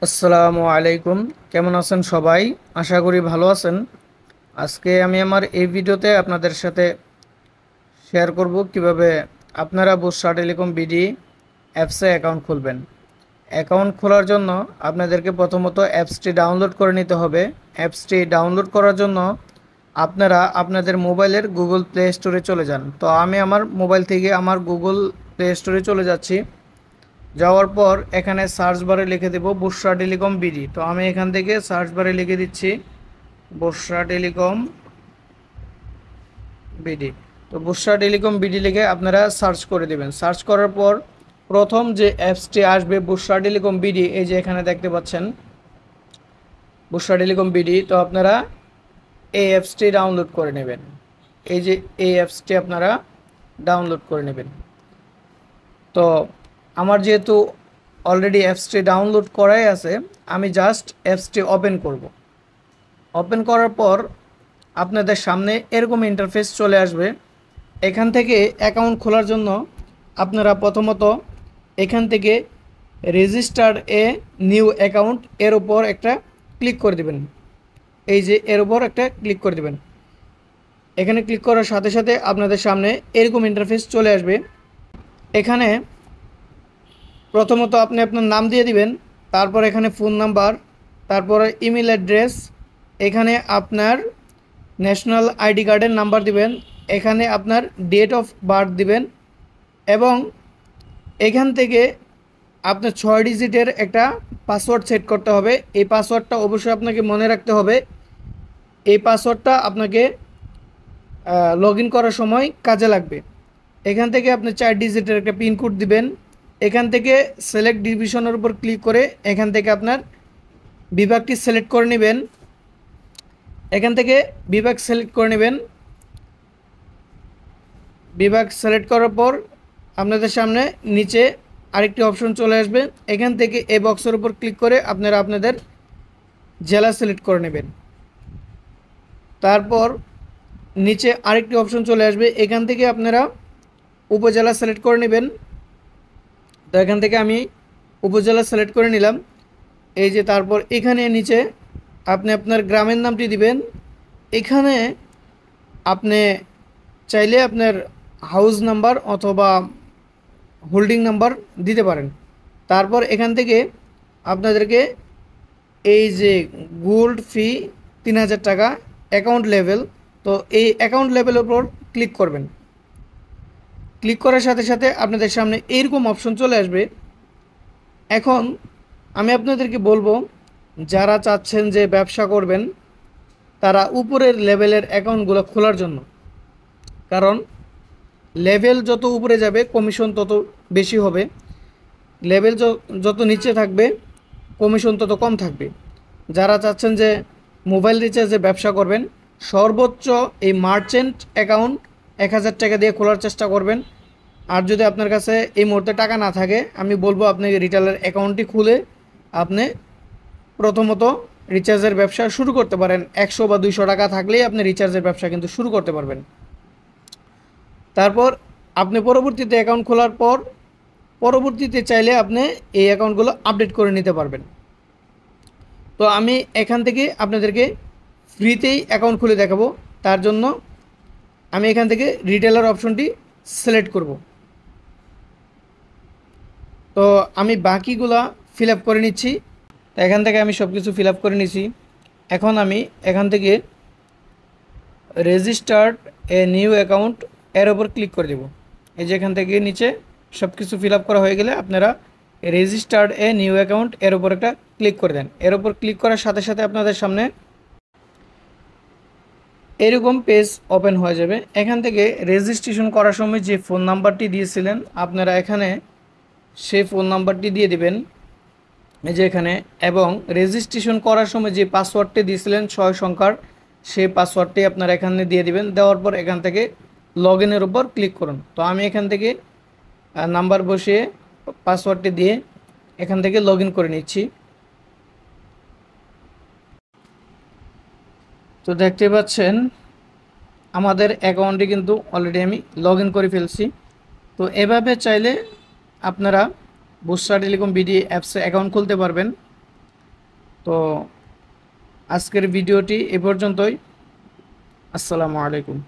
আসসালামু আলাইকুম। কেমন আছেন সবাই? আশা করি ভালো আছেন। আজকে আমি আমার এই ভিডিওতে আপনাদের সাথে শেয়ার করব কিভাবে আপনারা বুশরা টেলিকম বিডি অ্যাপসে অ্যাকাউন্ট খুলবেন। অ্যাকাউন্ট খোলার জন্য আপনাদেরকে প্রথমত অ্যাপসটি ডাউনলোড করে নিতে হবে। অ্যাপসটি ডাউনলোড করার জন্য আপনারা আপনাদের মোবাইলের গুগল প্লে স্টোরে চলে যান। তো আমি আমার মোবাইল থেকে আমার গুগল প্লে স্টোরে চলে যাচ্ছি। যাওয়ার পর এখানে সার্চ বারে লিখে দেব বুশরা টেলিকম বিডি। তো আমি এখান থেকে সার্চ বারে লিখে দিচ্ছি বুশরা টেলিকম বিডি। তো বুশরা টেলিকম বিডি লিখে আপনারা সার্চ করে দেবেন। সার্চ করার পর প্রথম যে অ্যাপসটি আসবে বুশরা টেলিকম বিডি, এই যে এখানে দেখতে পাচ্ছেন বুশরা টেলিকম বিডি। তো আপনারা এই অ্যাপসটি ডাউনলোড করে নেবেন। এই যে এই অ্যাপসটি আপনারা ডাউনলোড করে নেবেন। তো আমার যেহেতু অলরেডি অ্যাপসটি ডাউনলোড করাই আছে, আমি জাস্ট অ্যাপসটি ওপেন করব। ওপেন করার পর আপনাদের সামনে এরকম ইন্টারফেস চলে আসবে। এখান থেকে অ্যাকাউন্ট খোলার জন্য আপনারা প্রথমত এখান থেকে রেজিস্টার এ নিউ অ্যাকাউন্ট এর উপর একটা ক্লিক করে দেবেন। এই যে এর উপর একটা ক্লিক করে দেবেন। এখানে ক্লিক করার সাথে সাথে আপনাদের সামনে এরকম ইন্টারফেস চলে আসবে। এখানে প্রথমত আপনি আপনার নাম দিয়ে দিবেন, তারপর এখানে ফোন নাম্বার, তারপরে ইমেল অ্যাড্রেস, এখানে আপনার ন্যাশনাল আইডি কার্ডের নাম্বার দিবেন, এখানে আপনার ডেট অফ বার্থ দিবেন এবং এখান থেকে আপনার 6 ডিজিটের একটা পাসওয়ার্ড সেট করতে হবে। এই পাসওয়ার্ডটা অবশ্যই আপনাকে মনে রাখতে হবে। এই পাসওয়ার্ডটা আপনাকে লগ ইন করার সময় কাজে লাগবে। এখান থেকে আপনি 4 ডিজিটের একটা পিনকোড দিবেন। এখান থেকে সিলেক্ট ডিভিশনের উপর ক্লিক করে এখান থেকে আপনার বিভাগটি সিলেক্ট করে নেবেন। এখান থেকে বিভাগ সিলেক্ট করে নেবেন। বিভাগ সিলেক্ট করার পর আপনাদের সামনে নিচে আরেকটি অপশন চলে আসবে। এখান থেকে এই বক্সের উপর ক্লিক করে আপনারা আপনাদের জেলা সিলেক্ট করে নেবেন। তারপর নিচে আরেকটি অপশন চলে আসবে, এখান থেকে আপনারা উপজেলা সিলেক্ট করে নেবেন। তো এখান থেকে আমি উপজেলা সিলেক্ট করে নিলাম। এই যে তারপর এখানে নিচে আপনি আপনার গ্রামের নামটি দিবেন। এখানে আপনি চাইলে আপনার হাউস নাম্বার অথবা হোল্ডিং নাম্বার দিতে পারেন। তারপর এখান থেকে আপনাদেরকে এই যে গোল্ড ফি 3000 টাকা অ্যাকাউন্ট লেভেল, তো এই অ্যাকাউন্ট লেভেলের উপর ক্লিক করবেন। ক্লিক করার সাথে সাথে আপনাদের সামনে এইরকম অপশন চলে আসবে। এখন আমি আপনাদেরকে বলবো, যারা চাচ্ছেন যে ব্যবসা করবেন তারা উপরের লেভেলের অ্যাকাউন্টগুলো খোলার জন্য, কারণ লেভেল যত উপরে যাবে কমিশন তত বেশি হবে, লেভেল যত নিচে থাকবে কমিশন তত কম থাকবে। যারা চাচ্ছেন যে মোবাইল রিচার্জে ব্যবসা করবেন, সর্বোচ্চ এই মার্চেন্ট অ্যাকাউন্ট 1000 টাকা দিয়ে খোলার চেষ্টা করবেন। আর যদি আপনার কাছে এই মুহূর্তে টাকা না থাকে, আমি বলবো আপনি রিটেলার অ্যাকাউন্টটি খুলে আপনি প্রথমত রিচার্জের ব্যবসা শুরু করতে পারেন। 100 বা 200 টাকা থাকলেই আপনি রিচার্জের ব্যবসা কিন্তু শুরু করতে পারবেন। তারপর আপনি পরবর্তীতে অ্যাকাউন্ট খোলার পর পরবর্তীতে চাইলে আপনি এই অ্যাকাউন্টগুলো আপডেট করে নিতে পারবেন। তো আমি এখান থেকে আপনাদেরকে ফ্রিতেই অ্যাকাউন্ট খুলে দেখাবো। তার জন্য আমি এখান থেকে রিটেলার অপশনটি সিলেক্ট করব। তো আমি বাকিগুলা ফিল আপ করে নিচ্ছি। তো এখান থেকে আমি সব কিছু ফিল আপ করে নিছি। এখন আমি এখান থেকে রেজিস্টার্ড এ নিউ অ্যাকাউন্ট এর ওপর ক্লিক করে দেব। এই যে এখান থেকে নিচে সব কিছু ফিল আপ করা হয়ে গেলে আপনারা রেজিস্টার্ড এ নিউ অ্যাকাউন্ট এর ওপর একটা ক্লিক করে দেন। এর ওপর ক্লিক করার সাথে সাথে আপনাদের সামনে এরকম পেজ ওপেন হয়ে যাবে। এখান থেকে রেজিস্ট্রেশন করার সময় যে ফোন নাম্বারটি দিয়েছিলেন আপনারা এখানে সেই ফোন নাম্বারটি দিয়ে দিবেন, এই যে এখানে। এবং রেজিস্ট্রেশন করার সময় যে পাসওয়ার্ডটি দিয়েছিলেন 6 সংখ্যার, সেই পাসওয়ার্ডটি আপনারা এখানে দিয়ে দিবেন। দেওয়ার পর এখান থেকে লগ ইনের উপর ক্লিক করুন। তো আমি এখান থেকে নাম্বার বসিয়ে পাসওয়ার্ডটি দিয়ে এখান থেকে লগ ইন করে নিচ্ছি। তো দেখতে পাচ্ছেন আমাদের অ্যাকাউন্টে কিন্তু অলরেডি আমি লগ ইন করে ফেলছি। তো এভাবে চাইলে আপনারা বুশরা টেলিকম বিডি অ্যাপসে অ্যাকাউন্ট খুলতে পারবেন। তো আজকের ভিডিওটি এ পর্যন্তই। আসসালামু আলাইকুম।